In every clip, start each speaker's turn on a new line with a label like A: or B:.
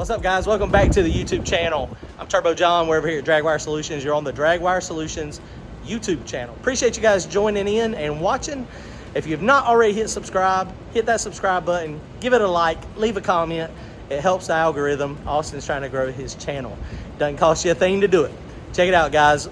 A: What's up, guys? Welcome back to the YouTube channel. I'm Turbo John. We're over here at DragWire Solutions. You're on the DragWire Solutions YouTube channel. Appreciate you guys joining in and watching. If you've not already hit subscribe, hit that subscribe button, give it a like, leave a comment. It helps the algorithm. Austin's trying to grow his channel. Doesn't cost you a thing to do it. Check it out, guys.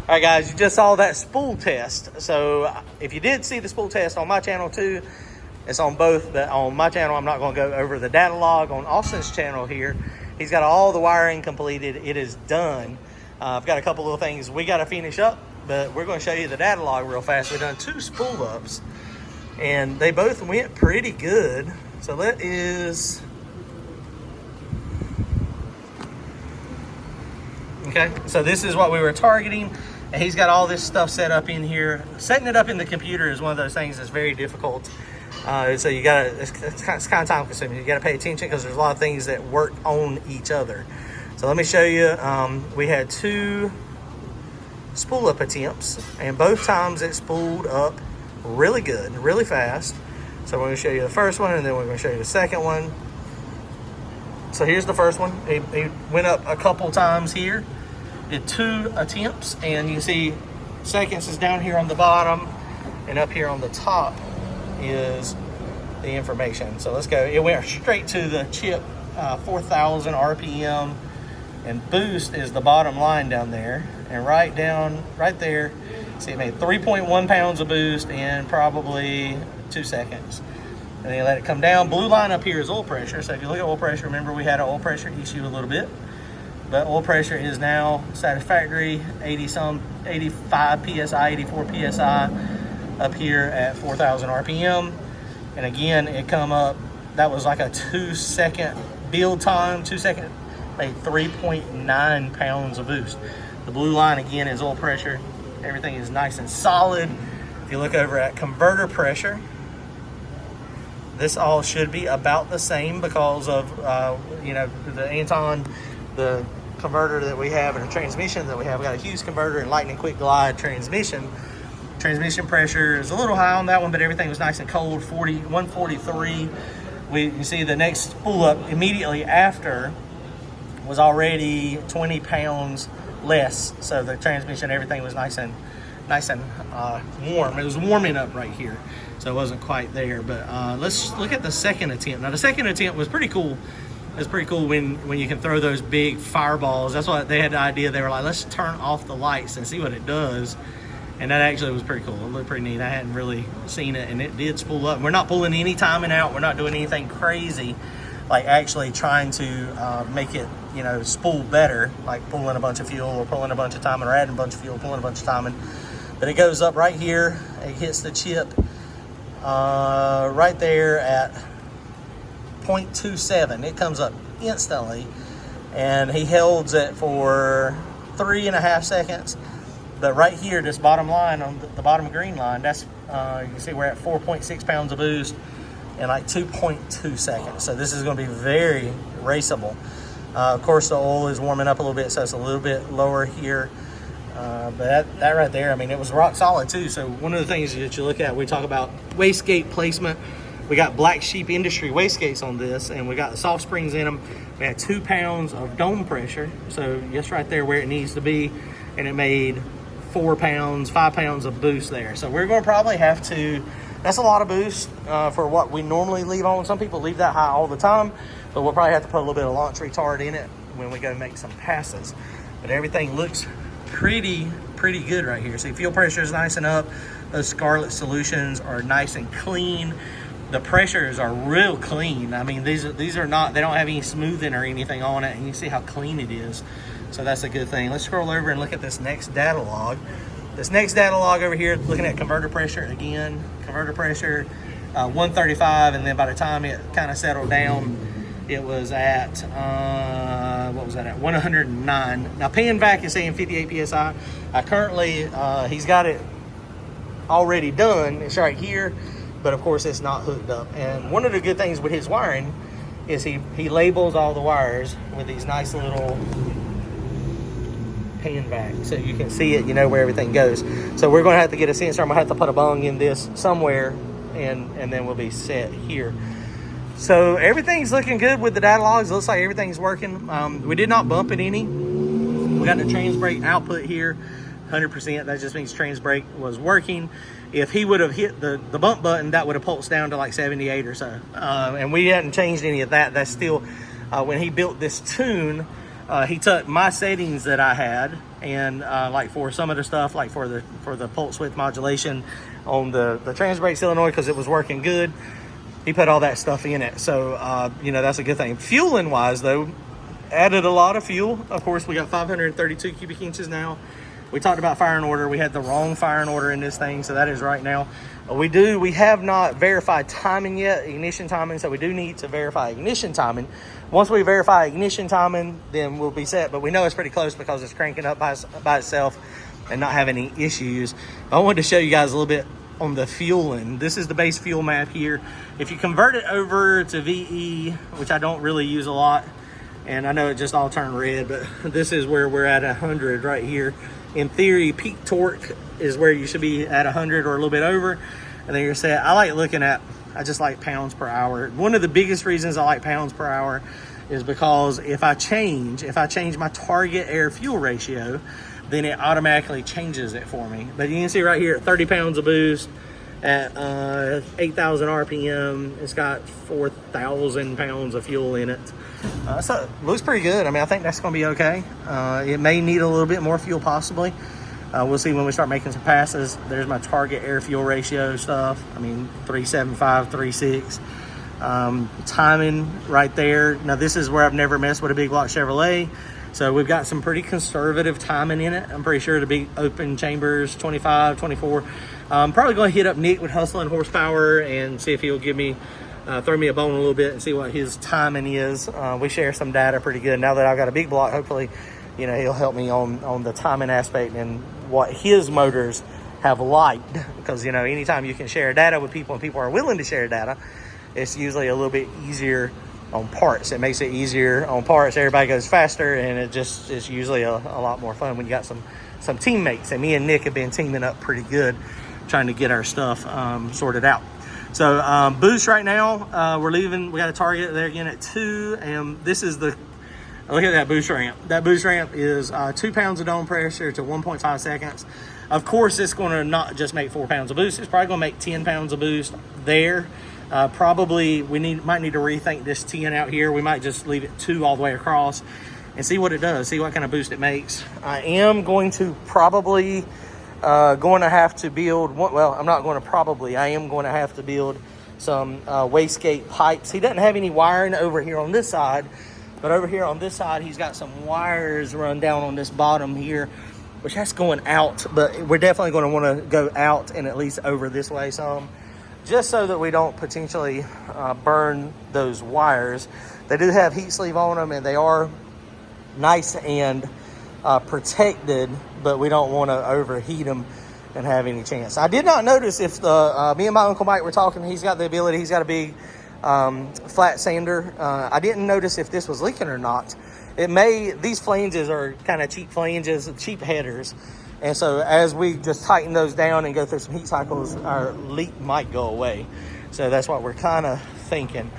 A: All right, guys, you just saw that spool test. So if you did see the spool test on my channel too, it's on both. But on my channel, I'm not going to go over the data log. On Austin's channel here, he's got all the wiring completed. It is done. I've got a couple little things we got to finish up, but we're going to show you the data log real fast. We've done 2 spool ups, and they both went pretty good. So that is... Okay, so this is what we were targeting. And he's got all this stuff set up in here. Setting it up in the computer is one of those things that's very difficult. So you gotta, it's kind of time consuming. You gotta pay attention because there's a lot of things that work on each other. So let me show you. We had 2 spool up attempts, and both times it spooled up really good, really fast. So we're gonna show you the first one, and then we're gonna show you the second one. So here's the first one. He went up a couple times here. Did 2 attempts, and you can see seconds is down here on the bottom, and up here on the top is the information. So let's go. It went straight to the chip, 4,000 RPM, and boost is the bottom line down there. And right there, see, it made 3.1 pounds of boost in probably 2 seconds. And then you let it come down. Blue line up here is oil pressure. So if you look at oil pressure, remember we had an oil pressure issue a little bit. But oil pressure is now satisfactory, 85 PSI, 84 PSI up here at 4,000 RPM. And again, it come up, that was like a 2-second build time, 2 second, made 3.9 pounds of boost. The blue line again is oil pressure. Everything is nice and solid. If you look over at converter pressure, this all should be about the same because of, the Anton, the converter that we have and the transmission that we have. We got a Hughes converter and lightning quick glide transmission. Transmission pressure is a little high on that one, but everything was nice and cold, 143. You see the next spool up immediately after was already 20 pounds less. So the transmission, everything was nice and warm. It was warming up right here, so it wasn't quite there. But let's look at the second attempt. Now the second attempt was pretty cool. It's pretty cool when you can throw those big fireballs. That's what they had the idea. They were like, let's turn off the lights and see what it does. And that actually was pretty cool. It looked pretty neat. I hadn't really seen it, and it did spool up. We're not pulling any timing out. We're not doing anything crazy. like actually trying to make it, you know, spool better, like pulling a bunch of fuel or pulling a bunch of timing or adding a bunch of fuel, pulling a bunch of timing. But it goes up right here, it hits the chip right there at 0.27. It comes up instantly, and he holds it for 3.5 seconds. But right here, this bottom line on the bottom green line, that's you can see we're at 4.6 pounds of boost in like 2.2 seconds. So this is going to be very raceable. Of course, the oil is warming up a little bit, so it's a little bit lower here. But that right there, I mean, it was rock solid too. So one of the things that you look at, we talk about wastegate placement. We got Black Sheep Industry wastegates on this, and we got the soft springs in them. We had 2 pounds of dome pressure, so just right there where it needs to be, and it made 4 pounds, 5 pounds of boost there. So we're going to probably have to, that's a lot of boost for what we normally leave on. Some people leave that high all the time, but we'll probably have to put a little bit of launch retard in it when we go make some passes. But everything looks pretty good right here. See, fuel pressure is nice and up. Those Scarlet solutions are nice and clean. The pressures are real clean. I mean, these are not, they don't have any smoothing or anything on it, and you see how clean it is. So that's a good thing. Let's scroll over and look at this next data log. This next data log over here, looking at converter pressure again. Converter pressure 135, and then by the time it kind of settled down, it was at what was that at 109. Now pan vac is saying 58 psi. Currently he's got it already done. It's right here, but of course it's not hooked up. And one of the good things with his wiring is he labels all the wires with these nice little pan vac, so you can see it, you know where everything goes. So we're going to have to get a sensor. I'm going to have to put a bung in this somewhere, and then we'll be set here. So everything's looking good with the data logs. It looks like everything's working. We did not bump it any. We got the trans brake output here 100%. That just means trans brake was working. If he would have hit the bump button, that would have pulsed down to like 78 or so. And we hadn't changed any of that. That's still, when he built this tune, he took my settings that I had, and like for some of the stuff, like for the pulse width modulation on the trans brake solenoid, because it was working good, he put all that stuff in it. So you know, that's a good thing. Fueling wise though, added a lot of fuel. Of course, we got 532 cubic inches now. We talked about firing order. We had the wrong firing order in this thing, so that is right now. We have not verified timing yet, ignition timing, so we do need to verify ignition timing. Once we verify ignition timing, then we'll be set, but we know it's pretty close because it's cranking up by itself and not having any issues. I wanted to show you guys a little bit on the fueling. This is the base fuel map here. If you convert it over to VE, which I don't really use a lot, and I know it just all turned red, but this is where we're at 100 right here. In theory, peak torque is where you should be at 100 or a little bit over, and then you're set. I just like pounds per hour. One of the biggest reasons I like pounds per hour is because if I change my target air fuel ratio, then it automatically changes it for me. But you can see right here at 30 pounds of boost at 8,000 RPM, it's got 4,000 pounds of fuel in it. So it looks pretty good. I mean, I think that's gonna be okay. It may need a little bit more fuel possibly. We'll see when we start making some passes. There's my target air fuel ratio stuff. I mean, 375, 36. Timing right there. Now this is where I've never messed with a big block Chevrolet. So we've got some pretty conservative timing in it. I'm pretty sure it'll be open chambers, 25, 24. I'm probably gonna hit up Nick with Hustle and Horsepower and see if he'll give me, throw me a bone a little bit and see what his timing is. We share some data pretty good. Now that I've got a big block, hopefully, you know, he'll help me on the timing aspect and what his motors have liked. Because, you know, anytime you can share data with people and people are willing to share data, it's usually a little bit easier on parts. It makes it easier on parts. Everybody goes faster, and it's usually a lot more fun when you got some teammates. And me and Nick have been teaming up pretty good, trying to get our stuff sorted out. So boost right now, we're leaving. We got a target there again at 2, and this is the, look at that boost ramp. That boost ramp is 2 pounds of dome pressure to 1.5 seconds. Of course, it's going to not just make 4 pounds of boost. It's probably going to make 10 pounds of boost there. Probably might need to rethink this 10 out here. We might just leave it 2 all the way across and see what it does, see what kind of boost it makes. I am going to probably I am going to have to build some wastegate pipes. He doesn't have any wiring over here on this side, but over here on this side, he's got some wires run down on this bottom here, which that's going out, but we're definitely going to want to go out and at least over this way some, just so that we don't potentially burn those wires. They do have heat sleeve on them, and they are nice and protected, but we don't want to overheat them and have any chance. I did not notice if the me and my Uncle Mike were talking. He's got the ability. He's got a big flat sander. I didn't notice if this was leaking or not. It may. These flanges are kind of cheap flanges, cheap headers, and so as we just tighten those down and go through some heat cycles, our leak might go away. So that's what we're kind of thinking.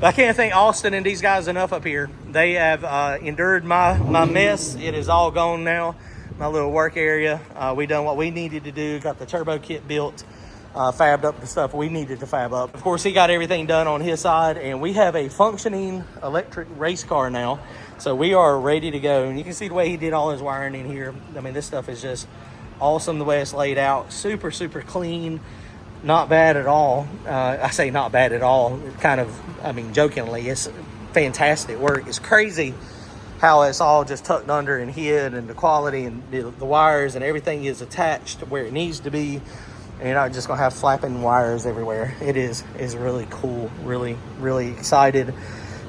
A: But I can't thank Austin and these guys enough up here. They have endured my mess. It is all gone now. My little work area. We done what we needed to do. Got the turbo kit built. Fabbed up the stuff we needed to fab up. Of course, he got everything done on his side, and we have a functioning electric race car now. So we are ready to go. And you can see the way he did all his wiring in here. I mean, this stuff is just awesome the way it's laid out. Super, super clean. Not bad at all. I say not bad at all. Kind of, I mean, jokingly, it's fantastic work. It's crazy how it's all just tucked under and hid, and the quality and the wires and everything is attached where it needs to be. And you're not just gonna have flapping wires everywhere. It is really cool. Really, really excited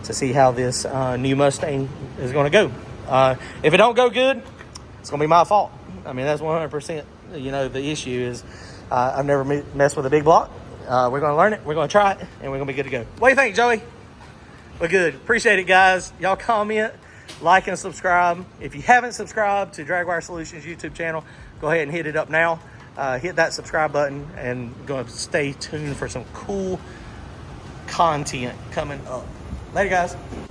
A: to see how this new Mustang is gonna go. If it don't go good, it's gonna be my fault. I mean, that's 100%. You know, the issue is I've never messed with a big block. We're gonna learn it. We're gonna try it, and we're gonna be good to go. What do you think, Joey? We're good. Appreciate it, guys. Y'all comment, like, and subscribe. If you haven't subscribed to DragWire Solutions YouTube channel, go ahead and hit it up now. Hit that subscribe button and go stay tuned for some cool content coming up. Later, guys.